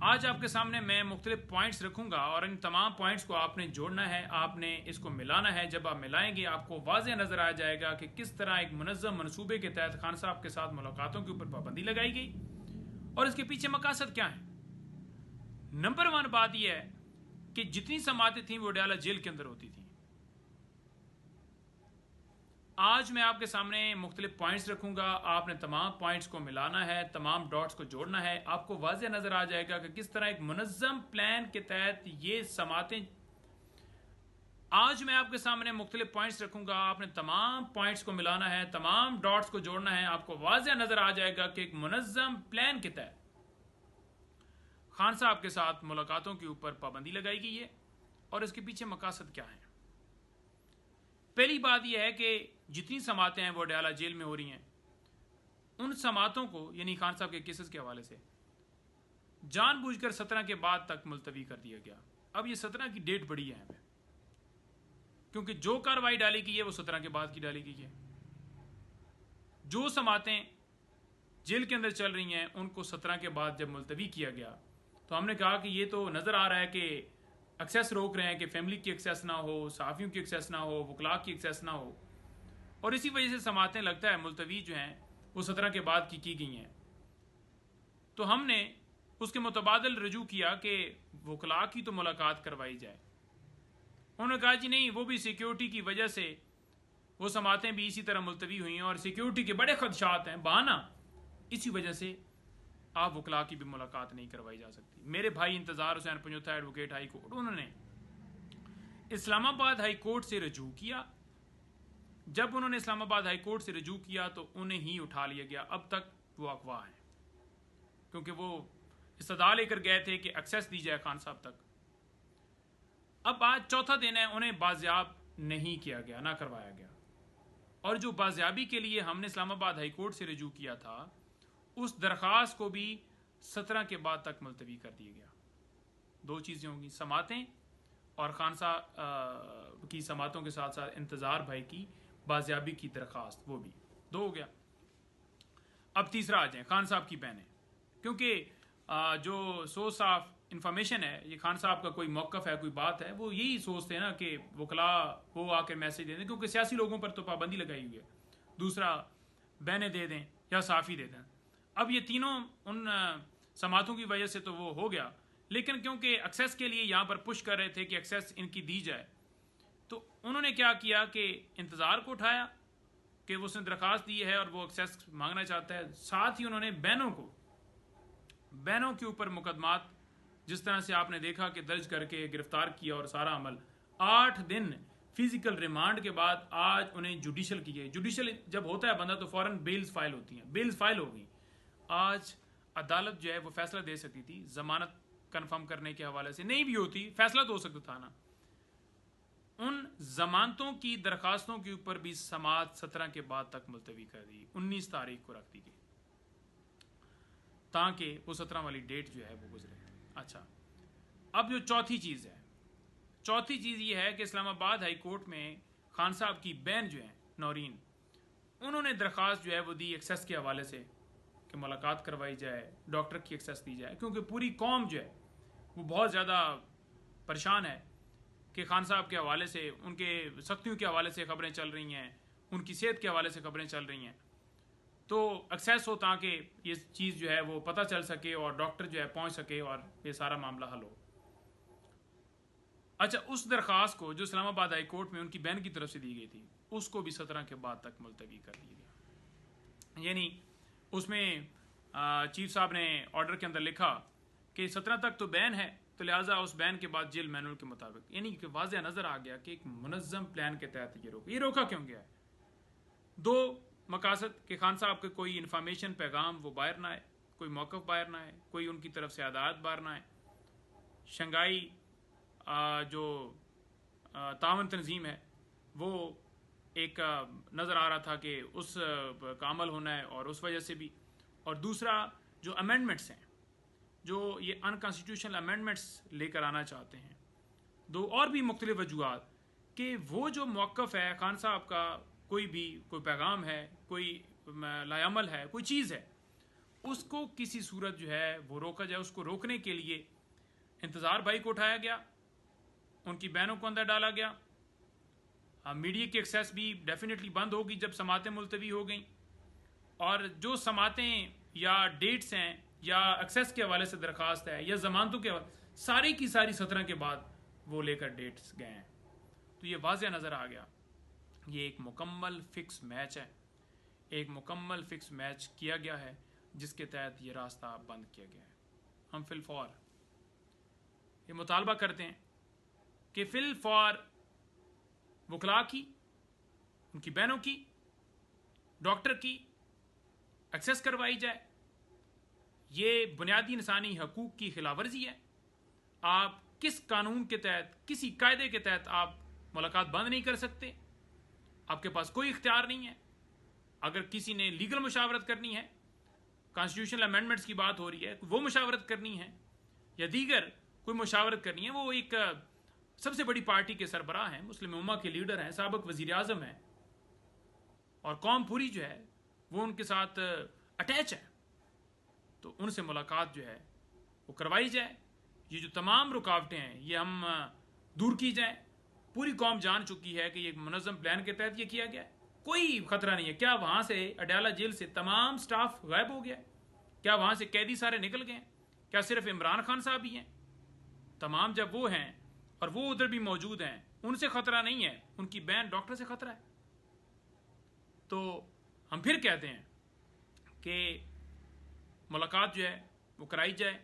आज आपके सामने मैं मुख्तलिफ पॉइंट्स रखूंगा और इन तमाम पॉइंट्स को आपने जोड़ना है, आपने इसको मिलाना है। जब आप मिलाएंगे आपको वाज़ेह नज़र आ जाएगा कि किस तरह एक मुनज़्ज़म मनसूबे के तहत खान साहब के साथ मुलाकातों के ऊपर पाबंदी लगाई गई और इसके पीछे मकासद क्या है। नंबर 1 बात यह है कि जितनी समातें थीं वो डयाला जेल के अंदर होती थी। आज मैं आपके सामने मुख्तलिफ पॉइंट्स रखूंगा, आपने तमाम पॉइंट्स को मिलाना है, तमाम डॉट्स को जोड़ना है। आपको वाज़ेह नज़र आ जाएगा कि किस तरह एक मुनज़्ज़म प्लान के तहत ये समातें। आज मैं आपके सामने मुख्तलिफ पॉइंट्स रखूंगा, आपने तमाम पॉइंट्स को मिलाना है, तमाम डॉट्स को जोड़ना है। आपको वाज़ेह नज़र आ जाएगा कि एक मुनज़्ज़म प्लान के तहत खान साहब के साथ मुलाकातों के ऊपर पाबंदी लगाई गई है और इसके पीछे मकासद क्या है। पहली बात यह है कि जितनी समातें हैं वो डयाला जेल में हो रही हैं, उन समातों को यानी खान साहब के केसेस के हवाले से जानबूझकर 17 के बाद तक मुलतवी कर दिया गया। अब ये 17 की डेट बड़ी है हमें, क्योंकि जो कार्रवाई डाली गई है वो 17 के बाद की डाली गई है। जो समातें जेल के अंदर चल रही हैं उनको 17 के बाद जब मुलतवी किया गया तो हमने कहा कि ये तो नज़र आ रहा है कि एक्सेस रोक रहे हैं कि फैमिली की एक्सेस ना हो, सहाफ़ियों की एक्सेस ना हो, वकला की एक्सेस ना हो, और इसी वजह से समातें लगता है मुलतवी जो हैं वो 17 के बाद की गई हैं। तो हमने उसके मुतबादल रजू किया कि वकला की तो मुलाकात करवाई जाए। उन्होंने कहा जी नहीं, वो भी सिक्योरिटी की वजह से वो समातें भी इसी तरह मुलतवी हुई हैं और सिक्योरिटी के बड़े खदशात हैं, बहाना, इसी वजह से आप वकला की भी मुलाकात नहीं करवाई जा सकती। मेरे भाई इंतज़ार Hussain Panjotha advocate high court, उन्होंने इस्लामाबाद हाई कोर्ट से रजू किया। जब उन्होंने इस्लामाबाद हाई कोर्ट से रजू किया तो उन्हें ही उठा लिया गया। अब तक वो अगवा है, क्योंकि वो इस्तदा लेकर गए थे कि एक्सेस दी जाए खान साहब तक। अब आज चौथा दिन है, उन्हें बाजियाब नहीं किया गया, ना करवाया गया। और जो बाजियाबी के लिए हमने इस्लामाबाद हाई कोर्ट से रजू किया था उस दरख्वास्त को भी 17 के बाद तक मुलतवी कर दिया गया। दो चीज़ें होंगी, समातें और खान साहब की समातों के साथ साथ इंतज़ार भाई की बाजियाबी की दरख्वास्त, वो भी दो हो गया। अब तीसरा आ जाए खान साहब की बहनें, क्योंकि जो सोच साफ इंफॉर्मेशन है, ये खान साहब का कोई मौक़िफ़ है, कोई बात है, वो यही सोचते हैं ना कि वकला वो आकर मैसेज दे दें, क्योंकि सियासी लोगों पर तो पाबंदी लगाई हुई है। दूसरा, बहनें दे दें या साफ़ी दे दें। अब ये तीनों उन समातों की वजह से तो वो हो गया, लेकिन क्योंकि एक्सेस के लिए यहाँ पर पुश कर रहे थे कि एक्सेस इनकी दी जाए, तो उन्होंने क्या किया कि इंतज़ार को उठाया कि वो उसने दरख्वास्त दी है और वो एक्सेस मांगना चाहता है। साथ ही उन्होंने बहनों के ऊपर मुकदमात जिस तरह से आपने देखा कि दर्ज करके गिरफ्तार किया और सारा अमल 8 दिन फिजिकल रिमांड के बाद आज उन्हें जुडिशल की गई। जुडिशल जब होता है बंदा तो फौरन बेल्स फाइल होती हैं, बेल्स फाइल होगी। आज अदालत जो है वो फैसला दे सकती थी, जमानत कंफर्म करने के हवाले से नहीं भी होती, फैसला तो हो सकता था ना। उन जमानतों की दरखास्तों के ऊपर भी समात 17 के बाद तक मुलतवी कर दी, 19 तारीख को रख दी गई ताकि वो 17 वाली डेट जो है वो गुजरे। अच्छा, अब जो चौथी चीज़ ये है कि इस्लामाबाद हाई कोर्ट में खान साहब की बहन जो है नौरीन, उन्होंने दरख्वास्त जो है वो दी एक्सेस के हवाले से कि मुलाकात करवाई जाए, डॉक्टर की एक्सेस दी जाए, क्योंकि पूरी कौम जो है वो बहुत ज़्यादा परेशान है कि खान साहब के हवाले से, उनके सख्तियों के हवाले से खबरें चल रही हैं, उनकी सेहत के हवाले से खबरें चल रही हैं। तो एक्सेस हो ताकि ये चीज़ जो है वो पता चल सके और डॉक्टर जो है पहुंच सके और ये सारा मामला हल हो। अच्छा, उस दरख्वास्त को जो इस्लामाबाद हाई कोर्ट में उनकी बहन की तरफ से दी गई थी उसको भी 17 के बाद तक मुलतवी कर दिया गया। यानी उसमें चीफ साहब ने ऑर्डर के अंदर लिखा कि 17 तक तो बैन है, तो लिहाजा उस बैन के बाद जेल मैनुअल के मुताबिक, यानी कि वाज़ेह नज़र आ गया कि एक मुनज़्ज़म प्लान के तहत ये रोका क्यों गया है। दो मकासद कि खान साहब के कोई इन्फॉर्मेशन पैगाम वो बाहर ना आए, कोई मौक़िफ़ बाहर ना आए, कोई उनकी तरफ से हदायत बाहर ना आए। शंघाई जो तावन तंजीम है वो एक नज़र आ रहा था कि उस का अमल होना है और उस वजह से भी। और दूसरा, जो अमेंडमेंट्स हैं, जो ये अनकॉन्स्टिट्यूशनल अमेंडमेंट्स लेकर आना चाहते हैं, दो और भी मुख्तलिफ वजूहात कि वो जो मौक़िफ़ है खान साहब का, कोई पैगाम है, कोई लायामल है, कोई चीज़ है, उसको किसी सूरत जो है वो रोका जाए। उसको रोकने के लिए इंतज़ार भाई को उठाया गया, उनकी बहनों को अंदर डाला गया। मीडिया की एक्सेस भी डेफिनेटली बंद होगी जब समातें मुलतवी हो गई, और जो समातें या डेट्स हैं या एक्सेस के हवाले से दरख्वास्त है या जमानतों के हवाले, सारी की सारी 17 के बाद वो लेकर डेट्स गए हैं। तो ये वाज़ेह नज़र आ गया, ये एक मुकम्मल फिक्स मैच है, एक मुकम्मल फिक्स मैच किया गया है जिसके तहत ये रास्ता बंद किया गया है। हम फिल फॉर ये मुतालबा करते हैं कि फिल फॉर वकला की, उनकी बहनों की, डॉक्टर की एक्सेस करवाई जाए। ये बुनियादी इंसानी हकूक़ की खिलाफवर्जी है। आप किस कानून के तहत, किसी कायदे के तहत आप मुलाकात बंद नहीं कर सकते? आपके पास कोई इख्तियार नहीं है। अगर किसी ने लीगल मुशावरत करनी है, कॉन्स्टिट्यूशनल अमेंडमेंट्स की बात हो रही है, वो मुशावरत करनी है या दीगर कोई मुशावरत करनी है, वो एक सबसे बड़ी पार्टी के सरबराह हैं, मुस्लिम उम्मा के लीडर हैं, साबिक वज़ीर आज़म हैं, और कौम पूरी जो है वो उनके साथ अटैच है, तो उनसे मुलाकात जो है वो करवाई जाए। ये जो तमाम रुकावटें हैं ये हम दूर की जाए। पूरी कौम जान चुकी है कि ये मुनज़्ज़म प्लान के तहत ये किया गया है, कोई खतरा नहीं है। क्या वहाँ से अडयाला जेल से तमाम स्टाफ गायब हो गया? क्या वहाँ से कैदी सारे निकल गए? क्या सिर्फ इमरान खान साहब ही हैं? तमाम जब वो हैं और वो उधर भी मौजूद हैं, उनसे खतरा नहीं है, उनकी बहन डॉक्टर से खतरा है। तो हम फिर कहते हैं कि मुलाकात जो है वो कराई जाए।